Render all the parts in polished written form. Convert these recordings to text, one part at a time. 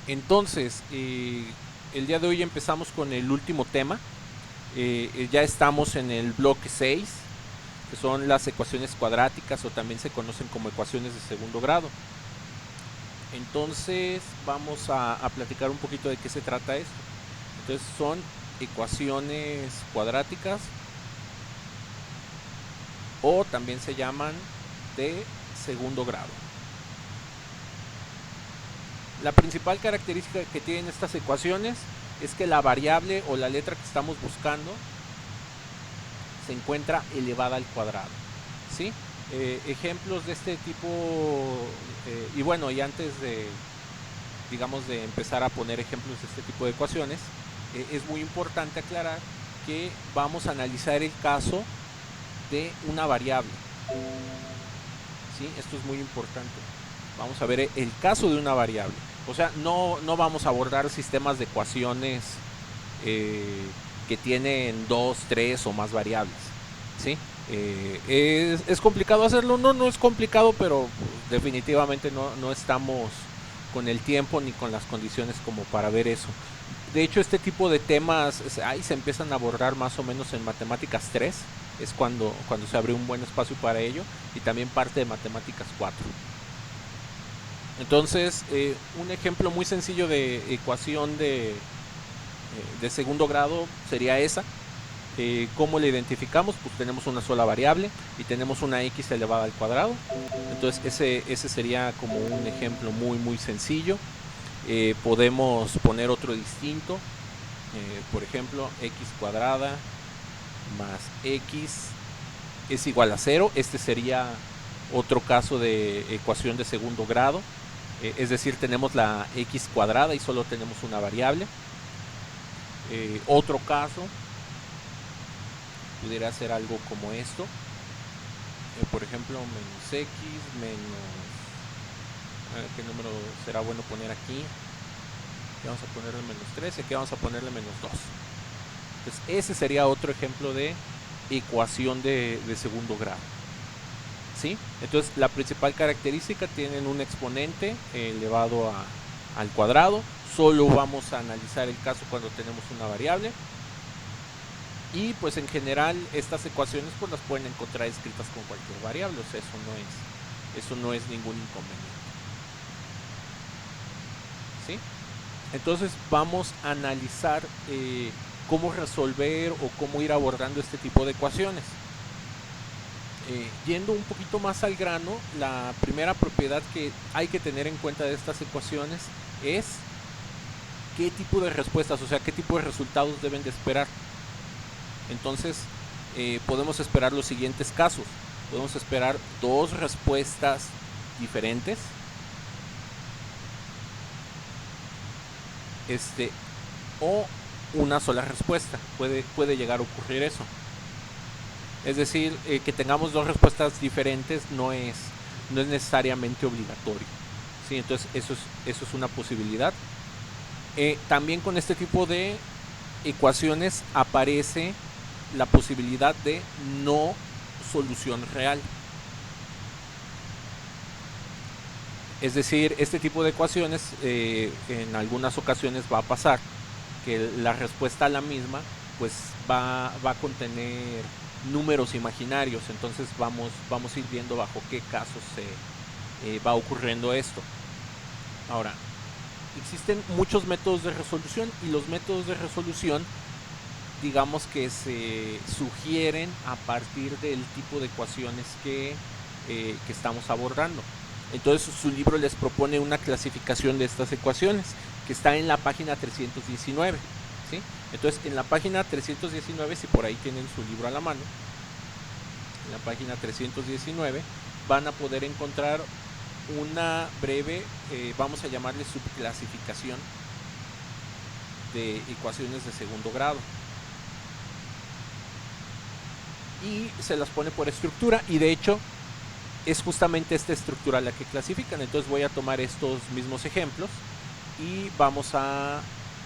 Entonces, el día de hoy empezamos con el último tema. Ya estamos en el bloque 6, que son las ecuaciones cuadráticas o también se conocen como ecuaciones de segundo grado. Entonces vamos a platicar un poquito de qué se trata esto. Entonces son ecuaciones cuadráticas o también se llaman de segundo grado. La principal característica que tienen estas ecuaciones es que la variable o la letra que estamos buscando se encuentra elevada al cuadrado, ¿sí? Ejemplos de este tipo, y bueno, y antes de, digamos, de empezar a poner ejemplos de este tipo de ecuaciones, es muy importante aclarar que vamos a analizar el caso de una variable, ¿sí? Esto es muy importante. Vamos a ver el caso de una variable. O sea, no vamos a abordar sistemas de ecuaciones eh, que tienen dos, tres o más variables, ¿sí? Es complicado hacerlo, no es complicado, pero definitivamente no estamos con el tiempo ni con las condiciones como para ver eso. De hecho, este tipo de temas ahí se empiezan a abordar más o menos en matemáticas 3, es cuando se abre un buen espacio para ello, y también parte de matemáticas 4. Entonces, un ejemplo muy sencillo de ecuación de segundo grado sería esa. ¿Cómo la identificamos? Pues tenemos una sola variable y tenemos una x elevada al cuadrado. Entonces ese sería como un ejemplo muy sencillo. Podemos poner otro distinto. Por ejemplo, x cuadrada más x es igual a 0. Este sería otro caso de ecuación de segundo grado. Es decir, tenemos la x cuadrada y solo tenemos una variable. Otro caso pudiera ser algo como esto. Por ejemplo, menos x menos... ¿Qué número será bueno poner aquí? Aquí vamos a ponerle menos 3 y aquí vamos a ponerle menos 2. Entonces ese sería otro ejemplo de ecuación de segundo grado, ¿sí? Entonces la principal característica, tienen un exponente elevado al cuadrado. Solo vamos a analizar el caso cuando tenemos una variable. Y pues en general estas ecuaciones pues las pueden encontrar escritas con cualquier variable, o sea, eso no es ningún inconveniente, ¿sí? Entonces vamos a analizar cómo resolver o cómo ir abordando este tipo de ecuaciones. Yendo un poquito más al grano, la primera propiedad que hay que tener en cuenta de estas ecuaciones es qué tipo de respuestas, o sea, qué tipo de resultados deben de esperar. Entonces, podemos esperar los siguientes casos. Podemos esperar dos respuestas diferentes, o una sola respuesta. Puede llegar a ocurrir eso. Es decir, que tengamos dos respuestas diferentes no es necesariamente obligatorio, ¿sí? Entonces eso es una posibilidad. También con este tipo de ecuaciones aparece la posibilidad de no solución real. Es decir, este tipo de ecuaciones en algunas ocasiones va a pasar que la respuesta a la misma pues va a contener números imaginarios. Entonces vamos a ir viendo bajo qué casos se va ocurriendo esto. Ahora, existen muchos métodos de resolución, y los métodos de resolución, digamos que se sugieren a partir del tipo de ecuaciones que estamos abordando. Entonces su libro les propone una clasificación de estas ecuaciones que está en la página 319, ¿sí? Entonces en la página 319, si por ahí tienen su libro a la mano, en la página 319 van a poder encontrar una breve, vamos a llamarle subclasificación de ecuaciones de segundo grado. Y se las pone por estructura, y de hecho es justamente esta estructura la que clasifican. Entonces voy a tomar estos mismos ejemplos y vamos a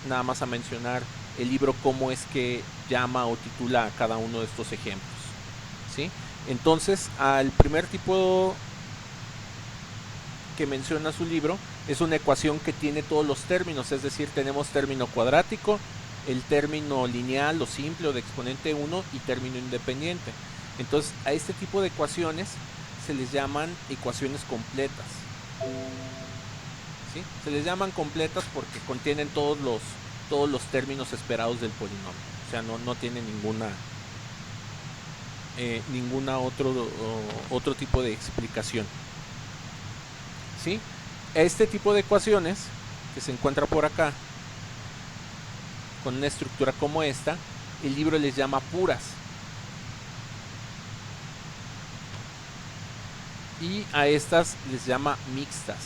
nada más a mencionar el libro cómo es que llama o titula a cada uno de estos ejemplos, ¿sí? Entonces al primer tipo que menciona su libro Es una ecuación que tiene todos los términos, es decir, tenemos término cuadrático, el término lineal o simple o de exponente 1 y término independiente. Entonces, a este tipo de ecuaciones se les llaman ecuaciones completas. ¿Sí? Se les llaman completas porque contienen todos los términos esperados del polinomio. O sea, no tiene ninguna otro tipo de explicación. ¿Sí? Este tipo de ecuaciones que se encuentra por acá con una estructura como esta, el libro les llama puras. Y a estas les llama mixtas.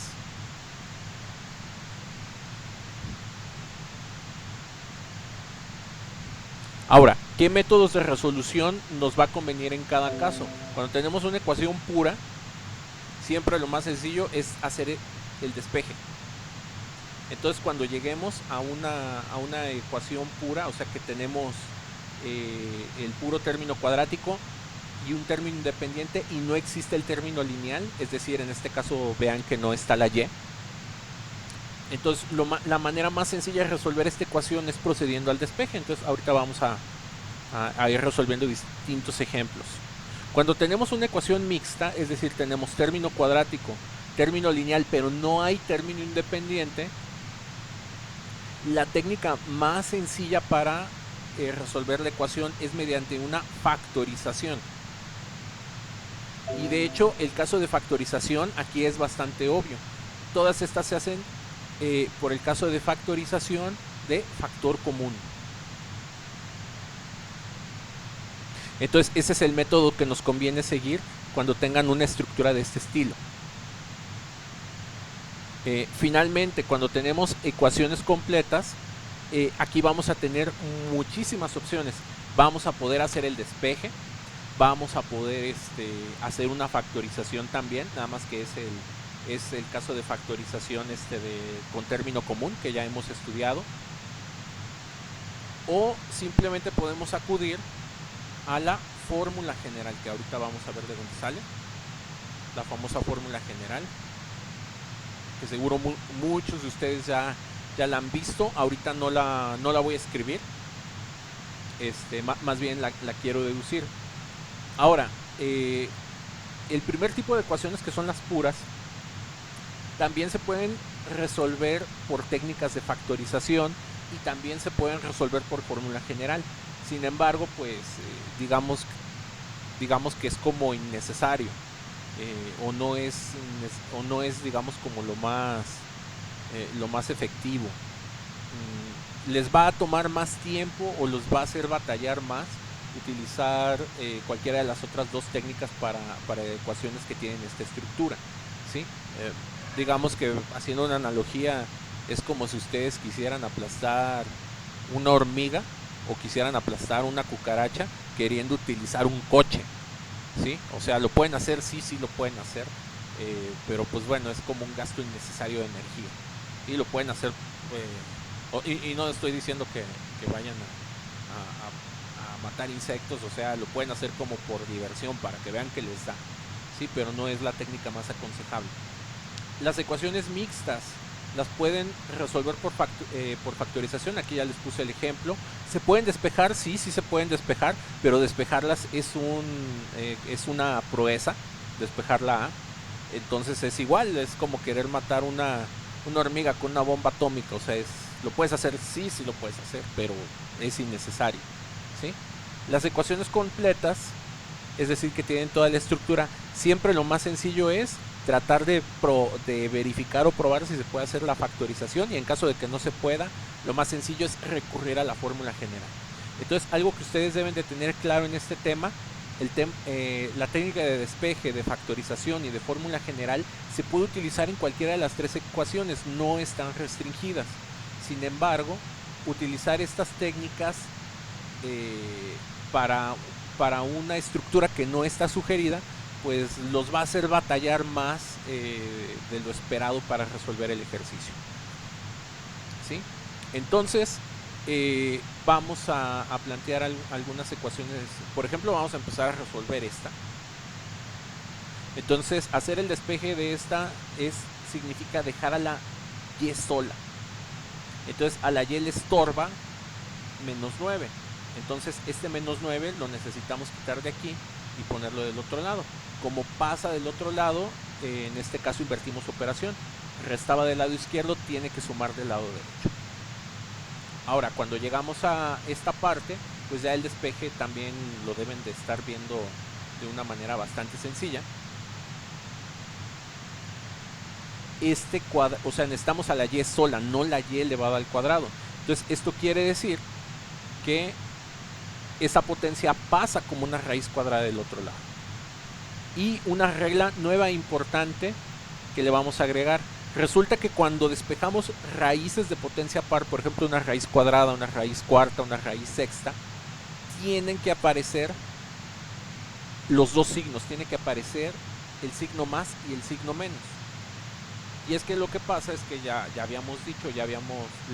Ahora, ¿qué métodos de resolución nos va a convenir en cada caso? Cuando tenemos una ecuación pura, siempre lo más sencillo es hacer el despeje. Entonces, cuando lleguemos a una ecuación pura, o sea que tenemos el puro término cuadrático y un término independiente y no existe el término lineal, es decir, en este caso vean que no está la y. Entonces, la manera más sencilla de resolver esta ecuación es procediendo al despeje. Entonces, ahorita vamos a ir resolviendo distintos ejemplos. Cuando tenemos una ecuación mixta, es decir, tenemos término cuadrático, término lineal, pero no hay término independiente, la técnica más sencilla para resolver la ecuación es mediante una factorización. Y de hecho, el caso de factorización aquí es bastante obvio. Todas estas se hacen por el caso de factorización de factor común. Entonces, ese es el método que nos conviene seguir cuando tengan una estructura de este estilo. Finalmente, cuando tenemos ecuaciones completas, aquí vamos a tener muchísimas opciones. Vamos a poder hacer el despeje, vamos a poder hacer una factorización también, nada más que es el caso de factorización con término común que ya hemos estudiado. O simplemente podemos acudir a la fórmula general, que ahorita vamos a ver de dónde sale. La famosa fórmula general, que seguro muchos de ustedes ya la han visto. Ahorita no la voy a escribir, más bien la quiero deducir. Ahora, el primer tipo de ecuaciones, que son las puras, también se pueden resolver por técnicas de factorización y también se pueden resolver por fórmula general. Sin embargo, pues digamos que es como innecesario, o no es digamos como lo más efectivo. Les va a tomar más tiempo o los va a hacer batallar más utilizar cualquiera de las otras dos técnicas para ecuaciones que tienen esta estructura, ¿sí? Digamos que, haciendo una analogía, es como si ustedes quisieran aplastar una hormiga o quisieran aplastar una cucaracha queriendo utilizar un coche, ¿sí? O sea, lo pueden hacer, sí lo pueden hacer, pero pues bueno, es como un gasto innecesario de energía. Y lo pueden hacer, y no estoy diciendo que vayan a matar insectos, o sea, lo pueden hacer como por diversión, para que vean que les da, ¿sí? Pero no es la técnica más aconsejable. Las ecuaciones mixtas las pueden resolver por factorización. Aquí ya les puse el ejemplo. ¿Se pueden despejar? Sí se pueden despejar, pero despejarlas es una proeza, despejarla. Entonces es igual, es como querer matar una hormiga con una bomba atómica. O sea, lo puedes hacer, sí lo puedes hacer, pero es innecesario, ¿sí? Las ecuaciones completas, es decir, que tienen toda la estructura, siempre lo más sencillo es tratar de verificar o probar si se puede hacer la factorización, y en caso de que no se pueda, lo más sencillo es recurrir a la fórmula general. Entonces, algo que ustedes deben de tener claro en este tema, la técnica de despeje, de factorización y de fórmula general se puede utilizar en cualquiera de las tres ecuaciones, no están restringidas. Sin embargo, utilizar estas técnicas para una estructura que no está sugerida, pues los va a hacer batallar más de lo esperado para resolver el ejercicio, ¿sí? Entonces, vamos a plantear algunas ecuaciones. Por ejemplo, vamos a empezar a resolver esta. Entonces, hacer el despeje de esta significa dejar a la y sola. Entonces a la y le estorba menos 9. Entonces este menos 9 lo necesitamos quitar de aquí y ponerlo del otro lado. Como pasa del otro lado, en este caso invertimos operación. Restaba del lado izquierdo, tiene que sumar del lado derecho. Ahora, cuando llegamos a esta parte, pues ya el despeje también lo deben de estar viendo de una manera bastante sencilla. Este cuadrado, o sea, necesitamos a la y sola, no la y elevada al cuadrado. Entonces esto quiere decir que esa potencia pasa como una raíz cuadrada del otro lado. Y una regla nueva e importante que le vamos a agregar. Resulta que cuando despejamos raíces de potencia par, por ejemplo una raíz cuadrada, una raíz cuarta, una raíz sexta, tienen que aparecer los dos signos, tiene que aparecer el signo más y el signo menos. Y es que lo que pasa es que ya habíamos dicho,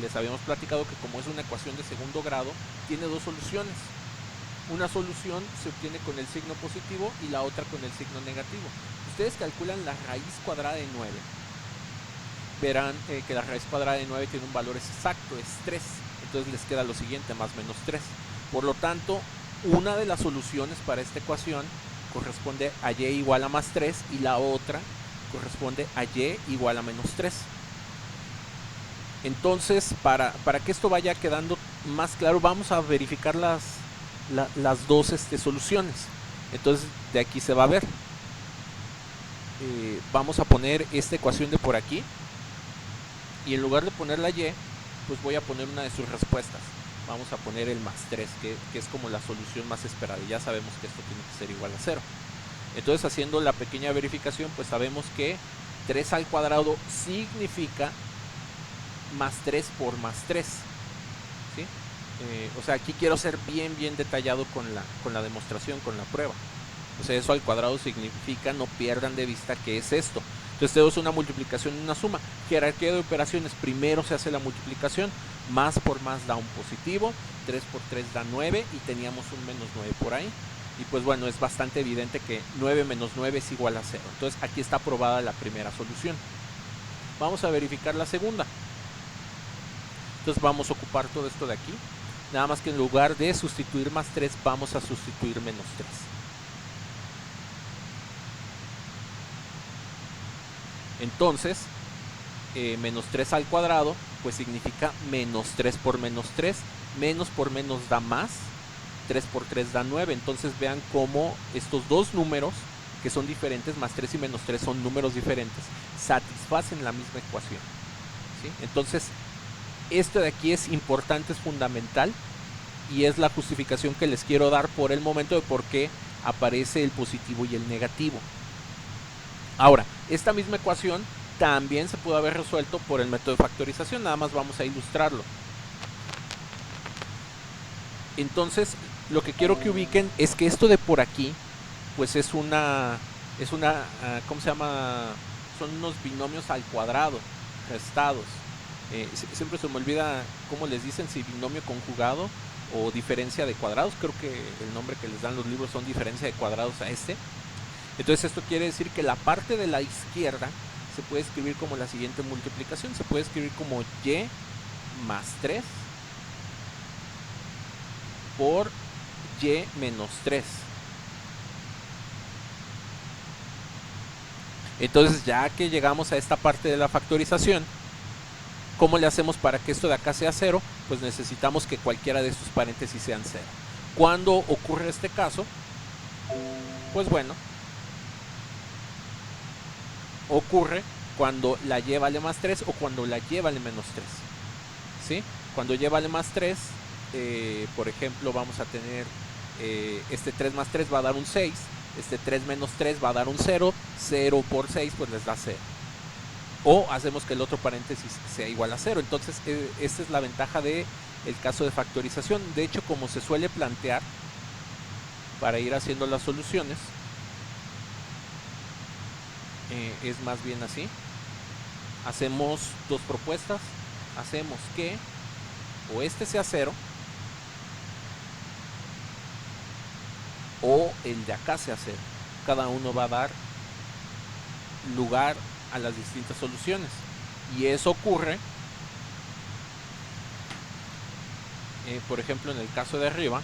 les habíamos platicado que como es una ecuación de segundo grado, tiene dos soluciones. Una solución se obtiene con el signo positivo y la otra con el signo negativo. Ustedes calculan la raíz cuadrada de 9. Verán que la raíz cuadrada de 9 tiene un valor exacto, es 3. Entonces les queda lo siguiente, más menos 3. Por lo tanto, una de las soluciones para esta ecuación corresponde a y igual a más 3 y la otra corresponde a y igual a menos 3. Entonces, para que esto vaya quedando más claro, vamos a verificar las dos soluciones. Entonces, de aquí se va a ver. Vamos a poner esta ecuación de por aquí. Y en lugar de poner la y, pues voy a poner una de sus respuestas. Vamos a poner el más 3, que es como la solución más esperada. Y ya sabemos que esto tiene que ser igual a 0. Entonces, haciendo la pequeña verificación, pues sabemos que 3 al cuadrado significa más 3 por más 3. ¿Sí? O sea, aquí quiero ser bien detallado con la demostración, con la prueba. O sea, eso al cuadrado significa, no pierdan de vista qué es esto. Entonces tenemos una multiplicación y una suma. Jerarquía de operaciones, primero se hace la multiplicación, más por más da un positivo, 3 por 3 da 9 y teníamos un menos 9 por ahí. Y pues bueno, es bastante evidente que 9 menos 9 es igual a 0. Entonces aquí está aprobada la primera solución. Vamos a verificar la segunda. Entonces vamos a ocupar todo esto de aquí. Nada más que en lugar de sustituir más 3, vamos a sustituir menos 3. Entonces, menos 3 al cuadrado, pues significa menos 3 por menos 3. Menos por menos da más. 3 por 3 da 9. Entonces vean cómo estos dos números, que son diferentes, más 3 y menos 3 son números diferentes, satisfacen la misma ecuación. ¿Sí? Entonces, esto de aquí es importante, es fundamental. Y es la justificación que les quiero dar por el momento de por qué aparece el positivo y el negativo. Ahora, esta misma ecuación también se pudo haber resuelto por el método de factorización, nada más vamos a ilustrarlo. Entonces, lo que quiero que ubiquen es que esto de por aquí, pues es una ¿cómo se llama? Son unos binomios al cuadrado, restados. Siempre se me olvida cómo les dicen, si binomio conjugado o diferencia de cuadrados. Creo que el nombre que les dan los libros son diferencia de cuadrados a este. Entonces esto quiere decir que la parte de la izquierda se puede escribir como la siguiente multiplicación. Se puede escribir como y más 3 por y menos 3. Entonces, ya que llegamos a esta parte de la factorización, ¿cómo le hacemos para que esto de acá sea 0? Pues necesitamos que cualquiera de estos paréntesis sean 0. ¿Cuándo ocurre este caso? Pues bueno, ocurre cuando la y vale más 3 o cuando la y vale menos 3. ¿Sí? Cuando y vale más 3, por ejemplo, vamos a tener este 3 más 3 va a dar un 6, este 3 menos 3 va a dar un 0, 0 por 6 pues les da 0. O hacemos que el otro paréntesis sea igual a 0. Entonces, esta es la ventaja del caso de factorización. De hecho, como se suele plantear para ir haciendo las soluciones, es más bien así. Hacemos dos propuestas. Hacemos que o este sea 0 o el de acá sea 0. Cada uno va a dar lugar a las distintas soluciones. Y eso ocurre, por ejemplo, en el caso de arriba,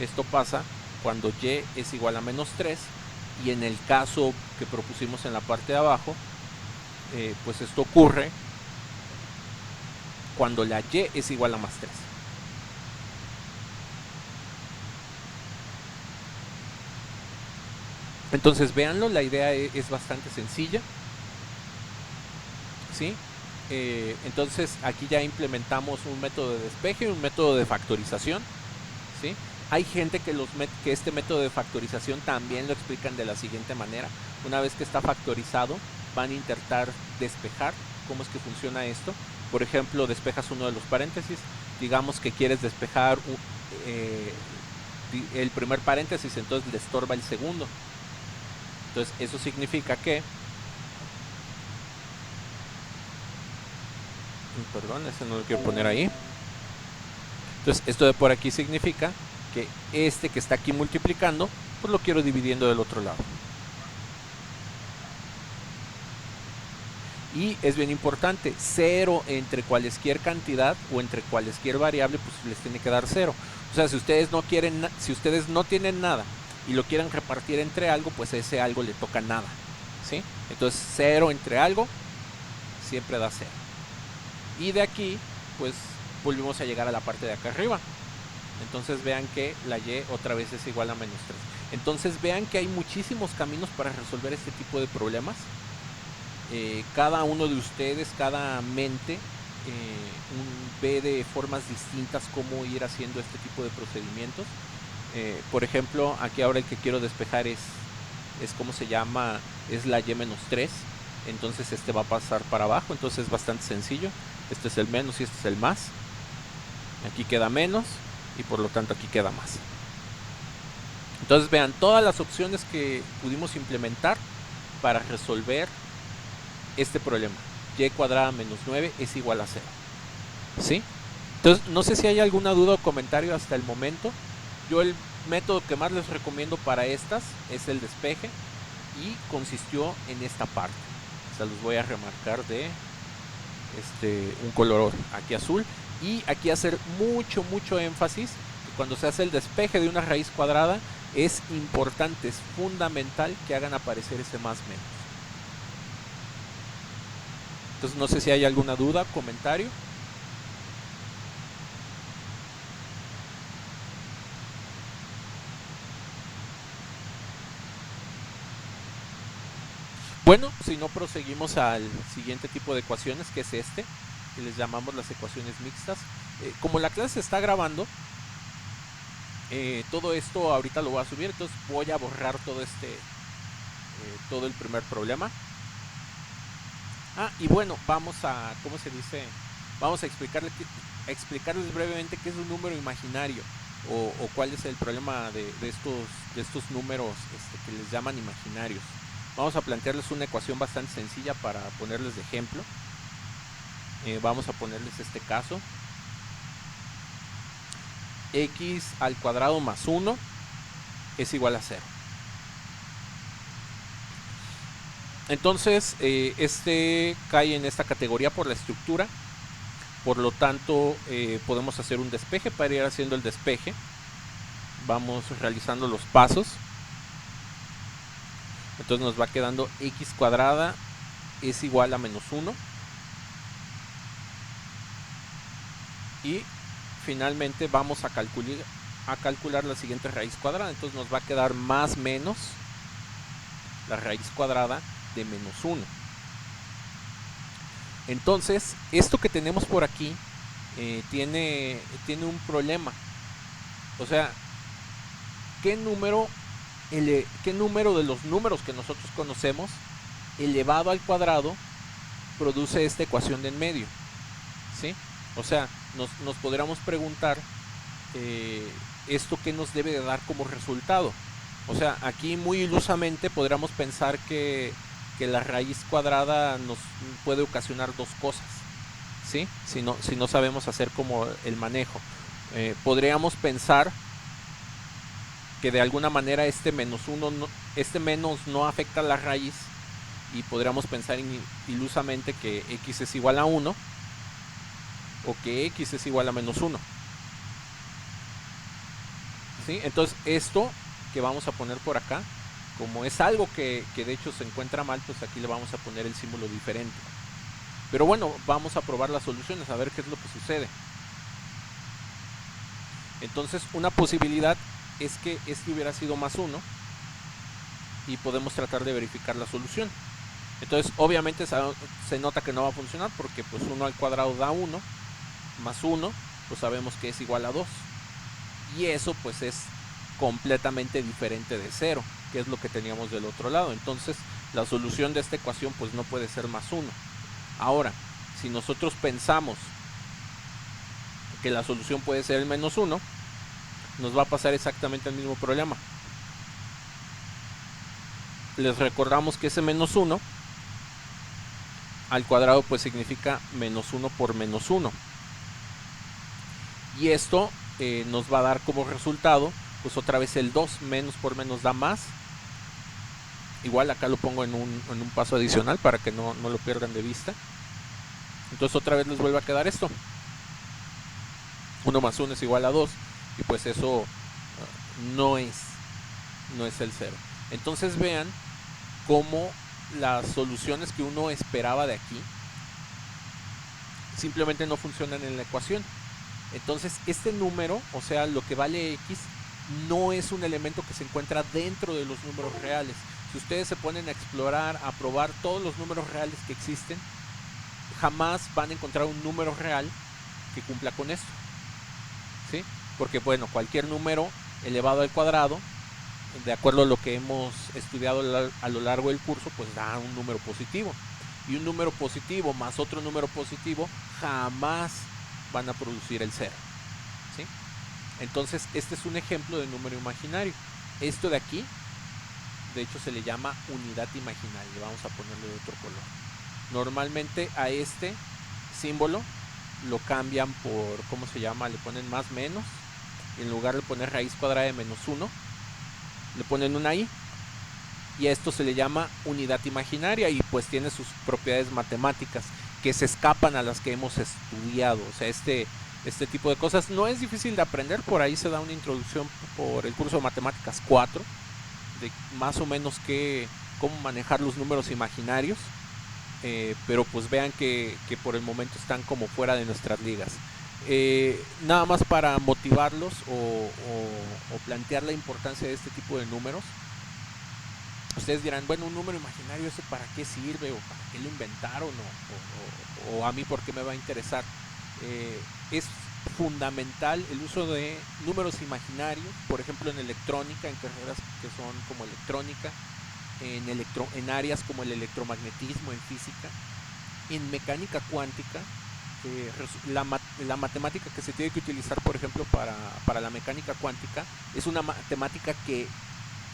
esto pasa cuando y es igual a menos 3, y en el caso que propusimos en la parte de abajo, pues esto ocurre cuando la y es igual a más 3. Entonces véanlo, la idea es bastante sencilla, ¿sí? Entonces aquí ya implementamos un método de despeje y un método de factorización, ¿sí? Hay gente que este método de factorización también lo explican de la siguiente manera. Una vez que está factorizado, van a intentar despejar. ¿Cómo es que funciona esto? Por ejemplo, despejas uno de los paréntesis. Digamos que quieres despejar el primer paréntesis, entonces le estorba el segundo. Entonces eso significa que... Perdón, ese no lo quiero poner ahí. Entonces esto de por aquí significa que este que está aquí multiplicando, pues lo quiero dividiendo del otro lado. Y es bien importante, 0 entre cualesquier cantidad o entre cualesquier variable, pues les tiene que dar 0. O sea, si ustedes no quieren, si ustedes no tienen nada y lo quieren repartir entre algo, pues a ese algo le toca nada, ¿sí? Entonces 0 entre algo siempre da 0. Y de aquí, pues volvemos a llegar a la parte de acá arriba. Entonces vean que la y otra vez es igual a menos 3. Entonces vean que hay muchísimos caminos para resolver este tipo de problemas. Cada uno de ustedes, cada mente ve de formas distintas cómo ir haciendo este tipo de procedimientos. Por ejemplo, aquí ahora el que quiero despejar es ¿cómo se llama? Es la y menos 3. Entonces este va a pasar para abajo, entonces es bastante sencillo. Este es el menos y este es el más. Aquí queda menos y por lo tanto aquí queda más. Entonces vean todas las opciones que pudimos implementar para resolver este problema. Y cuadrada menos 9 es igual a 0. ¿Sí? Entonces no sé si hay alguna duda o comentario hasta el momento. Yo el método que más les recomiendo para estas es el despeje y consistió en esta parte. O sea, los voy a remarcar de un color aquí azul. Y aquí hacer mucho énfasis que cuando se hace el despeje de una raíz cuadrada es importante, es fundamental que hagan aparecer ese más menos. Entonces no sé si hay alguna duda, comentario. Bueno, si no, proseguimos al siguiente tipo de ecuaciones, que es que les llamamos las ecuaciones mixtas. Como la clase se está grabando, todo esto ahorita lo voy a subir, entonces voy a borrar todo el primer problema. Y bueno, vamos a, ¿cómo se dice? Vamos a explicarles brevemente qué es un número imaginario o cuál es el problema de estos números que les llaman imaginarios. Vamos a plantearles una ecuación bastante sencilla para ponerles de ejemplo. Vamos a ponerles este caso. X al cuadrado más 1 es igual a 0. Entonces, cae en esta categoría por la estructura. Por lo tanto, podemos hacer un despeje. Para ir haciendo el despeje, vamos realizando los pasos. Entonces nos va quedando x cuadrada es igual a menos 1. Y finalmente vamos a calcular la siguiente raíz cuadrada. Entonces nos va a quedar más menos la raíz cuadrada de menos 1. Entonces, esto que tenemos por aquí tiene un problema. O sea, ¿qué número de los números que nosotros conocemos elevado al cuadrado produce esta ecuación de en medio? ¿Sí? O sea, nos podríamos preguntar esto qué nos debe de dar como resultado. O sea, aquí muy ilusamente podríamos pensar que la raíz cuadrada nos puede ocasionar dos cosas, ¿sí? Si no sabemos hacer como el manejo. Podríamos pensar que de alguna manera este menos no afecta a la raíz y podríamos pensar ilusamente que x es igual a 1 o que x es igual a menos 1. ¿Sí? Entonces esto que vamos a poner por acá, como es algo que de hecho se encuentra mal, pues aquí le vamos a poner el símbolo diferente. Pero bueno, vamos a probar las soluciones, a ver qué es lo que sucede. Entonces una posibilidad es que este hubiera sido más 1 y podemos tratar de verificar la solución. Entonces obviamente se nota que no va a funcionar porque pues 1 al cuadrado da 1, más 1 pues sabemos que es igual a 2. Y eso pues es completamente diferente de 0, que es lo que teníamos del otro lado. Entonces la solución de esta ecuación pues no puede ser más 1. Ahora, si nosotros pensamos que la solución puede ser el menos 1, nos va a pasar exactamente el mismo problema. Les recordamos que ese menos 1 al cuadrado pues significa menos 1 por menos 1. Y esto nos va a dar como resultado pues otra vez el 2. Menos por menos da más. Igual acá lo pongo en un paso adicional para que no lo pierdan de vista. Entonces otra vez les vuelve a quedar esto. 1 más 1 es igual a 2. Y pues eso no es el 0. Entonces vean cómo las soluciones que uno esperaba de aquí simplemente no funcionan en la ecuación. Entonces este número, o sea lo que vale x, no es un elemento que se encuentra dentro de los números reales. Si ustedes se ponen a explorar, a probar todos los números reales que existen, jamás van a encontrar un número real que cumpla con esto, ¿sí? Porque bueno, cualquier número elevado al cuadrado, de acuerdo a lo que hemos estudiado a lo largo del curso, pues da un número positivo. Y un número positivo más otro número positivo jamás van a producir el 0, ¿sí? Entonces este es un ejemplo de número imaginario. Esto de aquí, de hecho, se le llama unidad imaginaria. Vamos a ponerle de otro color. Normalmente a este símbolo lo cambian por, ¿cómo se llama? Le ponen más menos. Y en lugar de poner raíz cuadrada de menos 1, le ponen una i. Y a esto se le llama unidad imaginaria y pues tiene sus propiedades matemáticas que se escapan a las que hemos estudiado. O sea, este tipo de cosas no es difícil de aprender. Por ahí se da una introducción por el curso de matemáticas 4 de más o menos cómo manejar los números imaginarios, pero pues vean que por el momento están como fuera de nuestras ligas. Nada más para motivarlos o plantear la importancia de este tipo de números. Ustedes dirán, bueno, un número imaginario, ¿ese para qué sirve? ¿O para qué lo inventaron? ¿O a mí por qué me va a interesar? Es fundamental el uso de números imaginarios, por ejemplo en electrónica, en carreras que son como electrónica, en áreas como el electromagnetismo, en física, en mecánica cuántica. La matemática que se tiene que utilizar, por ejemplo, para la mecánica cuántica es una matemática que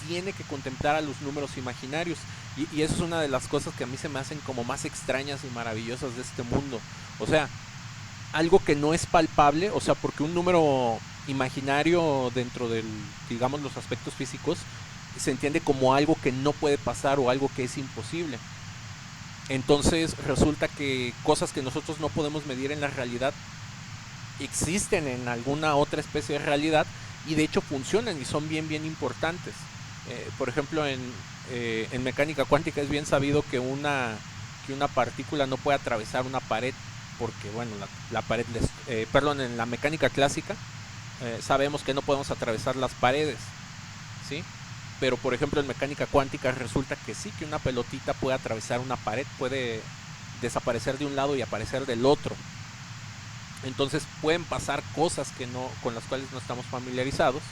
tiene que contemplar a los números imaginarios, y eso es una de las cosas que a mí se me hacen como más extrañas y maravillosas de este mundo. O sea, algo que no es palpable, o sea, porque un número imaginario dentro del, digamos, los aspectos físicos se entiende como algo que no puede pasar o algo que es imposible. Entonces resulta que cosas que nosotros no podemos medir en la realidad existen en alguna otra especie de realidad y de hecho funcionan y son bien importantes. Por ejemplo, en mecánica cuántica es bien sabido que una partícula no puede atravesar una pared porque, bueno, la pared, perdón, en la mecánica clásica sabemos que no podemos atravesar las paredes, ¿sí? Pero, por ejemplo, en mecánica cuántica resulta que sí, que una pelotita puede atravesar una pared, puede desaparecer de un lado y aparecer del otro. Entonces pueden pasar cosas con las cuales no estamos familiarizados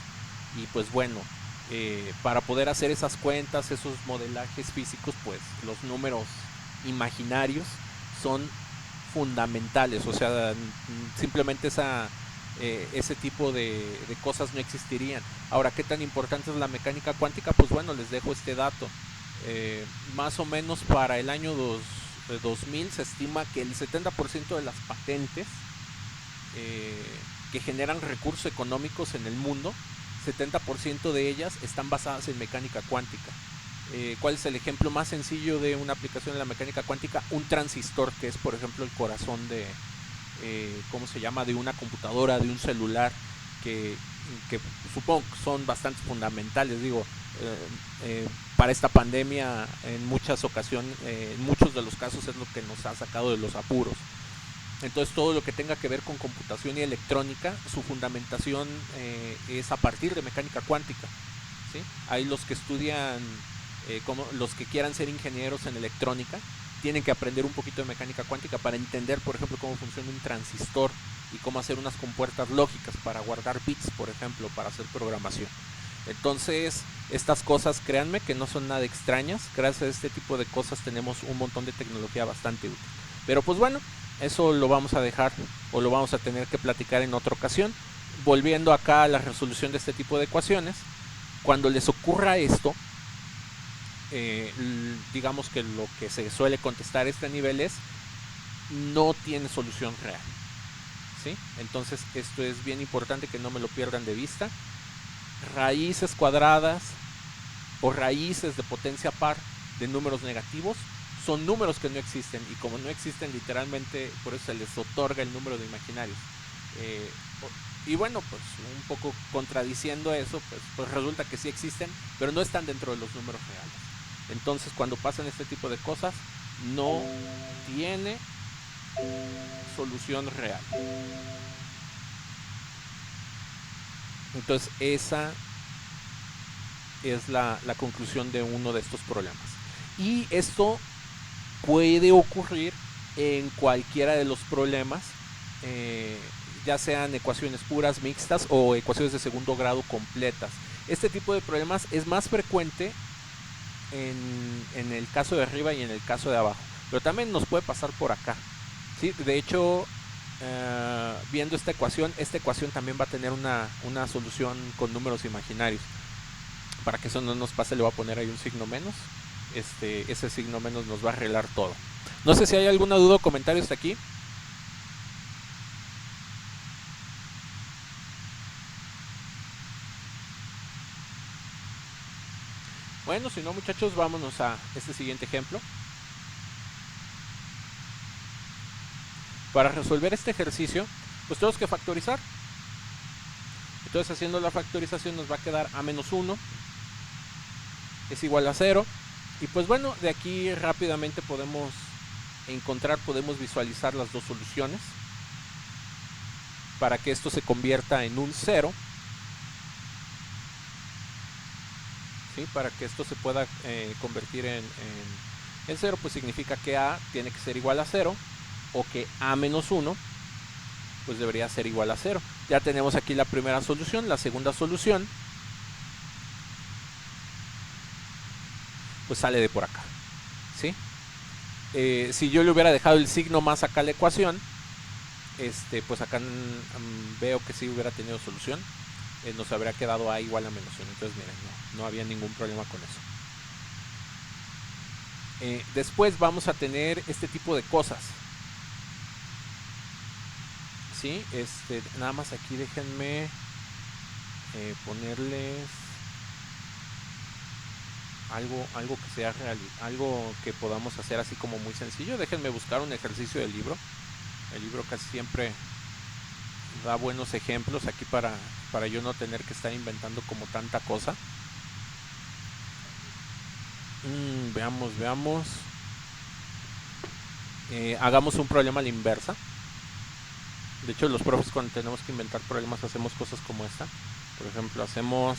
y pues bueno, para poder hacer esas cuentas, esos modelajes físicos, pues los números imaginarios son fundamentales. O sea, simplemente ese tipo de cosas no existirían. Ahora, ¿qué tan importante es la mecánica cuántica? Pues bueno, les dejo este dato. Más o menos para el año 2000 se estima que el 70% de las patentes que generan recursos económicos en el mundo, 70% de ellas están basadas en mecánica cuántica. ¿Cuál es el ejemplo más sencillo de una aplicación de la mecánica cuántica? Un transistor, que es por ejemplo el corazón de, ¿cómo se llama? De una computadora, de un celular, que, que supongo que son bastante fundamentales, digo, para esta pandemia en muchas ocasiones, en muchos de los casos es lo que nos ha sacado de los apuros. Entonces todo lo que tenga que ver con computación y electrónica, su fundamentación es a partir de mecánica cuántica. ¿Sí? Hay los que estudian, como los que quieran ser ingenieros en electrónica, tienen que aprender un poquito de mecánica cuántica para entender, por ejemplo, cómo funciona un transistor y cómo hacer unas compuertas lógicas para guardar bits, por ejemplo, para hacer programación. Entonces, estas cosas, créanme que no son nada extrañas. Gracias a este tipo de cosas tenemos un montón de tecnología bastante útil. Pero pues bueno, eso lo vamos a dejar o lo vamos a tener que platicar en otra ocasión. Volviendo acá a la resolución de este tipo de ecuaciones, cuando les ocurra esto, digamos que lo que se suele contestar a este nivel es: no tiene solución real. ¿Sí? Entonces esto es bien importante que no me lo pierdan de vista. Raíces cuadradas o raíces de potencia par de números negativos son números que no existen, y como no existen, literalmente por eso se les otorga el número de imaginarios. Y bueno, pues un poco contradiciendo eso, pues resulta que sí existen, pero no están dentro de los números reales. Entonces cuando pasan este tipo de cosas, no tiene solución real. Entonces esa es la conclusión de uno de estos problemas. Y esto puede ocurrir en cualquiera de los problemas, ya sean ecuaciones puras, mixtas o ecuaciones de segundo grado completas. Este tipo de problemas es más frecuente en el caso de arriba y en el caso de abajo, pero también nos puede pasar por acá. ¿Sí? De hecho, viendo esta ecuación también va a tener una solución con números imaginarios. Para que eso no nos pase, le voy a poner ahí un signo menos. Ese signo menos nos va a arreglar todo. No sé si hay alguna duda o comentario hasta aquí. Bueno, si no, muchachos, vámonos a este siguiente ejemplo. Para resolver este ejercicio, pues tenemos que factorizar. Entonces, haciendo la factorización nos va a quedar a menos 1 es igual a 0. Y pues bueno, de aquí rápidamente podemos visualizar las dos soluciones para que esto se convierta en un 0. ¿Sí? Para que esto se pueda convertir en 0, pues significa que A tiene que ser igual a 0, o que A menos 1 pues debería ser igual a 0. Ya tenemos aquí la primera solución. La segunda solución pues sale de por acá. ¿Sí? Si yo le hubiera dejado el signo más acá a la ecuación, pues acá veo que sí hubiera tenido solución. Nos habría quedado A igual a menos 1. Entonces miren, no había ningún problema con eso. Después vamos a tener este tipo de cosas. ¿Sí? Nada más aquí déjenme ponerles algo que sea real, algo que podamos hacer así como muy sencillo. Déjenme buscar un ejercicio del libro. El libro casi siempre da buenos ejemplos aquí para yo no tener que estar inventando como tanta cosa. Veamos. Hagamos un problema a la inversa. De hecho, los profes, cuando tenemos que inventar problemas, hacemos cosas como esta. Por ejemplo, hacemos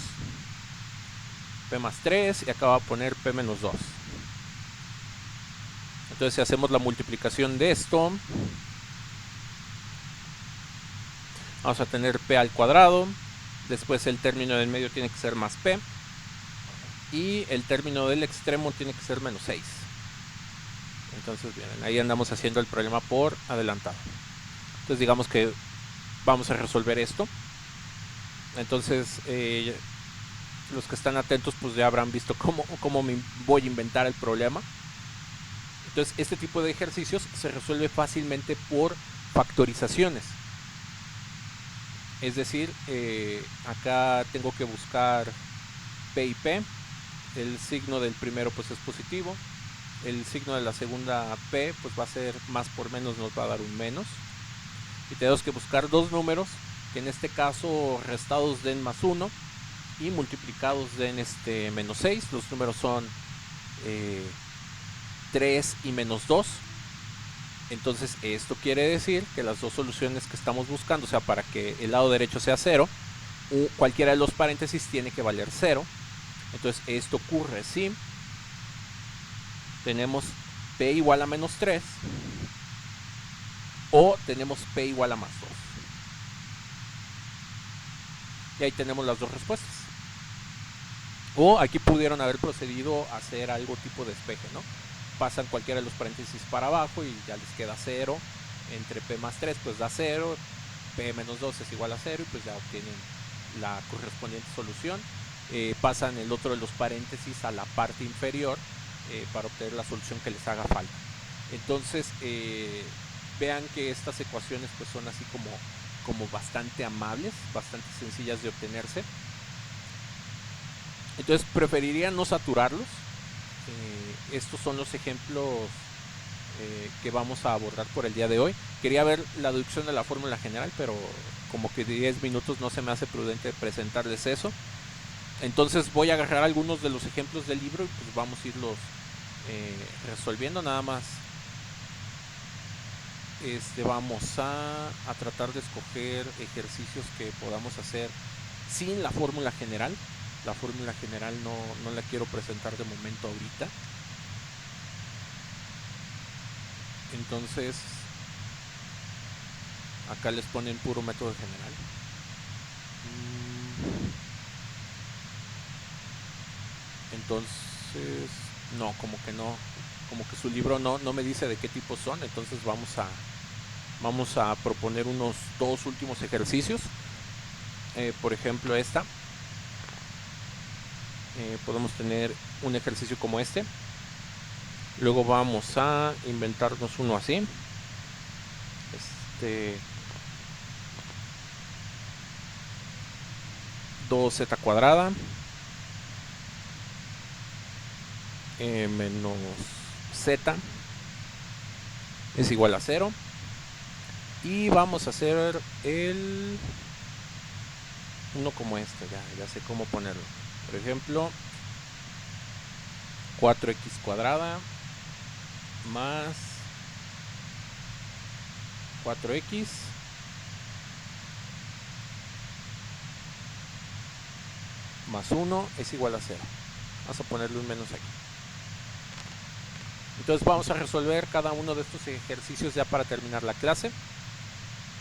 P más 3 y acá va a poner P menos 2. Entonces, si hacemos la multiplicación de esto, vamos a tener P al cuadrado. Después el término del medio tiene que ser más P. Y el término del extremo tiene que ser menos 6. Entonces, bien, ahí andamos haciendo el problema por adelantado. Entonces, digamos que vamos a resolver esto. Entonces, los que están atentos pues ya habrán visto cómo me voy a inventar el problema. Entonces, este tipo de ejercicios se resuelve fácilmente por factorizaciones. Es decir, acá tengo que buscar P y P. el signo del primero pues es positivo, el signo de la segunda P pues va a ser más por menos, nos va a dar un menos, y tenemos que buscar dos números que en este caso restados den más 1 y multiplicados den menos 6. Los números son 3 y menos 2. Entonces esto quiere decir que las dos soluciones que estamos buscando, o sea, para que el lado derecho sea 0, cualquiera de los paréntesis tiene que valer 0. Entonces esto ocurre si tenemos P igual a menos 3 o tenemos P igual a más 2. Y ahí tenemos las dos respuestas. O aquí pudieron haber procedido a hacer algo tipo de despeje, ¿no? Pasan cualquiera de los paréntesis para abajo y ya les queda 0. Entre P más 3 pues da 0. P menos 2 es igual a 0 y pues ya obtienen la correspondiente solución. Pasan el otro de los paréntesis a la parte inferior para obtener la solución que les haga falta. Entonces vean que estas ecuaciones pues son así como bastante amables, bastante sencillas de obtenerse. Entonces preferiría no saturarlos. Estos son los ejemplos que vamos a abordar por el día de hoy. Quería ver la deducción de la fórmula general, pero como que 10 minutos no se me hace prudente presentarles eso. Entonces voy a agarrar algunos de los ejemplos del libro y pues vamos a irlos resolviendo. Nada más vamos a tratar de escoger ejercicios que podamos hacer sin la fórmula general. La fórmula general no la quiero presentar de momento ahorita. Entonces acá les ponen puro método general. Entonces no, como que su libro no me dice de qué tipo son. Entonces vamos a proponer unos dos últimos ejercicios. Por ejemplo esta. Podemos tener un ejercicio como este. Luego vamos a inventarnos uno así. 2z cuadrada menos z es igual a 0. Y vamos a hacer uno como este. Ya sé cómo ponerlo. Por ejemplo, 4x cuadrada más 4x más 1 es igual a 0. Vamos a ponerle un menos aquí. Entonces vamos a resolver cada uno de estos ejercicios ya para terminar la clase.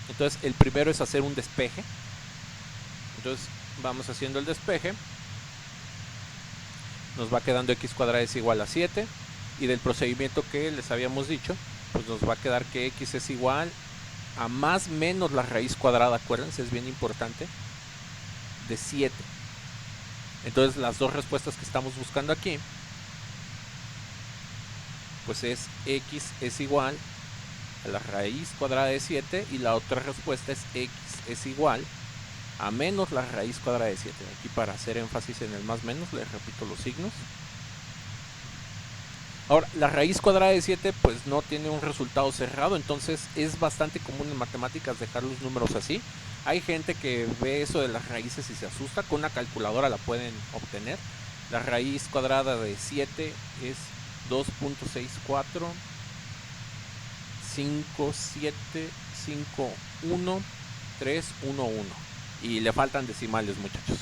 Entonces el primero es hacer un despeje. Entonces vamos haciendo el despeje. Nos va quedando x cuadrada es igual a 7. Y del procedimiento que les habíamos dicho, pues nos va a quedar que x es igual a más menos la raíz cuadrada, acuérdense, es bien importante, de 7. Entonces las dos respuestas que estamos buscando aquí, pues es x es igual a la raíz cuadrada de 7 y la otra respuesta es x es igual a menos la raíz cuadrada de 7. Aquí para hacer énfasis en el más menos les repito los signos. Ahora, la raíz cuadrada de 7 pues no tiene un resultado cerrado, entonces es bastante común en matemáticas dejar los números así. Hay gente que ve eso de las raíces y se asusta. Con una calculadora la pueden obtener. La raíz cuadrada de 7 es 2.64 5751 y le faltan decimales, muchachos.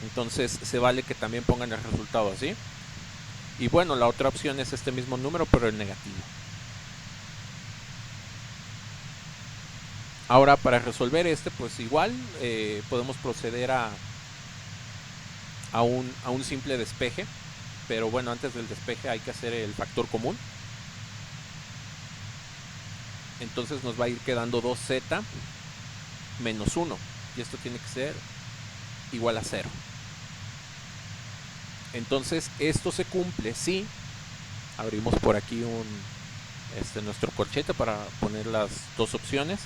Entonces se vale que también pongan el resultado así. Y bueno, la otra opción es este mismo número pero en negativo. Ahora para resolver pues igual podemos proceder a un simple despeje. Pero bueno, antes del despeje hay que hacer el factor común. Entonces nos va a ir quedando 2z menos 1. Y esto tiene que ser igual a 0. Entonces esto se cumple si abrimos por aquí nuestro corchete para poner las dos opciones.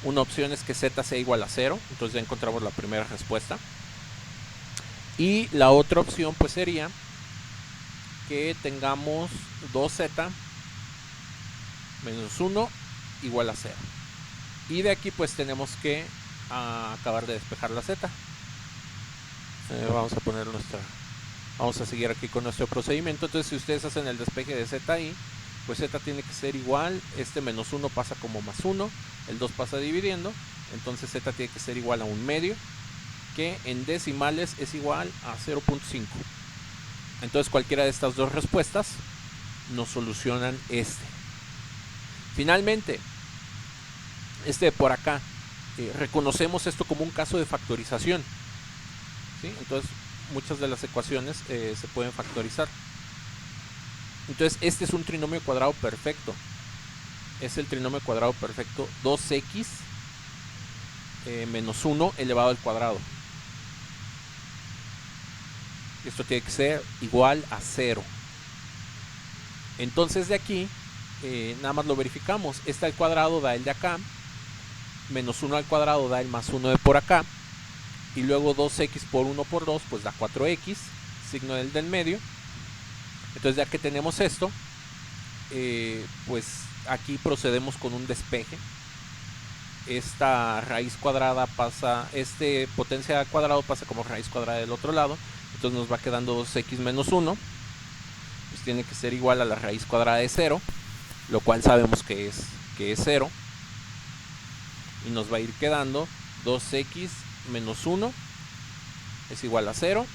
Una opción es que z sea igual a 0. Entonces ya encontramos la primera respuesta. Y la otra opción pues sería que tengamos 2z menos 1 igual a 0. Y de aquí pues tenemos que acabar de despejar la z. Vamos a seguir aquí con nuestro procedimiento. Entonces si ustedes hacen el despeje de z ahí, pues z tiene que ser igual, este menos 1 pasa como más 1, el 2 pasa dividiendo, entonces z tiene que ser igual a 1/2, que en decimales es igual a 0.5. Entonces cualquiera de estas dos respuestas nos solucionan este. Finalmente, este de por acá, reconocemos esto como un caso de factorización, ¿sí? Entonces muchas de las ecuaciones se pueden factorizar. Entonces este es un trinomio cuadrado perfecto. Es el trinomio cuadrado perfecto 2x menos 1 elevado al cuadrado. Esto tiene que ser igual a 0. Entonces de aquí nada más lo verificamos. Este al cuadrado da el de acá, menos 1 al cuadrado da el más 1 de por acá, y luego 2x por 1 por 2 pues da 4x, signo del medio. Entonces ya que tenemos esto, pues aquí procedemos con un despeje. Esta raíz cuadrada pasa, potencia al cuadrado pasa como raíz cuadrada del otro lado, entonces nos va quedando 2x menos 1, pues tiene que ser igual a la raíz cuadrada de 0, lo cual sabemos que es 0, y nos va a ir quedando 2x menos 1 es igual a 0,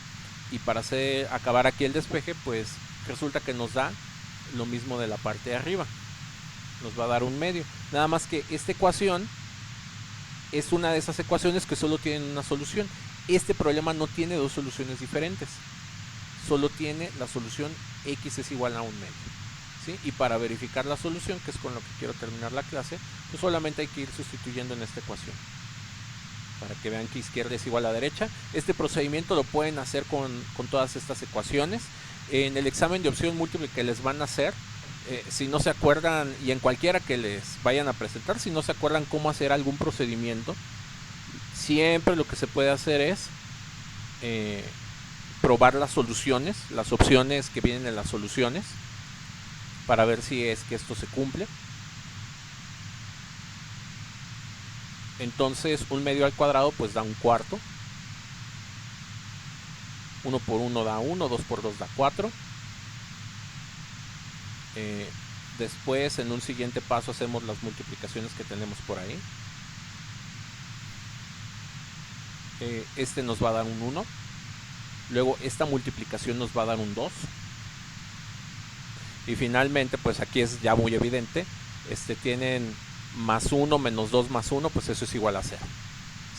y para acabar aquí el despeje, pues resulta que nos da lo mismo de la parte de arriba, nos va a dar 1/2, nada más que esta ecuación es una de esas ecuaciones que solo tienen una solución. Este problema no tiene dos soluciones diferentes, solo tiene la solución x es igual a 1/2, ¿sí? Y para verificar la solución, que es con lo que quiero terminar la clase, pues solamente hay que ir sustituyendo en esta ecuación para que vean que izquierda es igual a derecha. Este procedimiento lo pueden hacer con todas estas ecuaciones. En el examen de opción múltiple que les van a hacer, si no se acuerdan, y en cualquiera que les vayan a presentar, si no se acuerdan cómo hacer algún procedimiento, siempre lo que se puede hacer es probar las soluciones, las opciones que vienen en las soluciones, para ver si es que esto se cumple. Entonces 1/2 al cuadrado pues da 1/4, 1 por 1 da 1, 2 por 2 da 4. Después en un siguiente paso hacemos las multiplicaciones que tenemos por ahí. Este nos va a dar un 1, luego esta multiplicación nos va a dar un 2, y finalmente pues aquí es ya muy evidente, tienen más 1 menos 2 más 1, pues eso es igual a 0,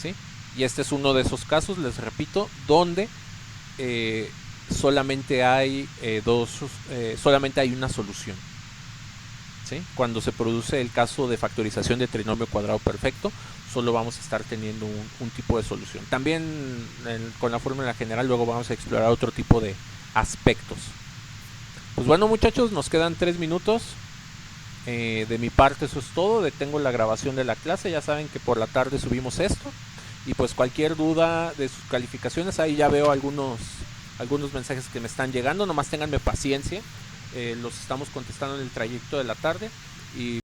¿sí? Y este es uno de esos casos, les repito, donde solamente hay una solución, ¿sí? Cuando se produce el caso de factorización de trinomio cuadrado perfecto, solo vamos a estar teniendo un tipo de solución. También con la fórmula general luego vamos a explorar otro tipo de aspectos. Pues bueno, muchachos, nos quedan 3 minutos. De mi parte eso es todo. Detengo la grabación de la clase. Ya saben que por la tarde subimos esto. Y pues cualquier duda de sus calificaciones, ahí ya veo algunos mensajes que me están llegando. Nomás ténganme paciencia. Los estamos contestando en el trayecto de la tarde. Y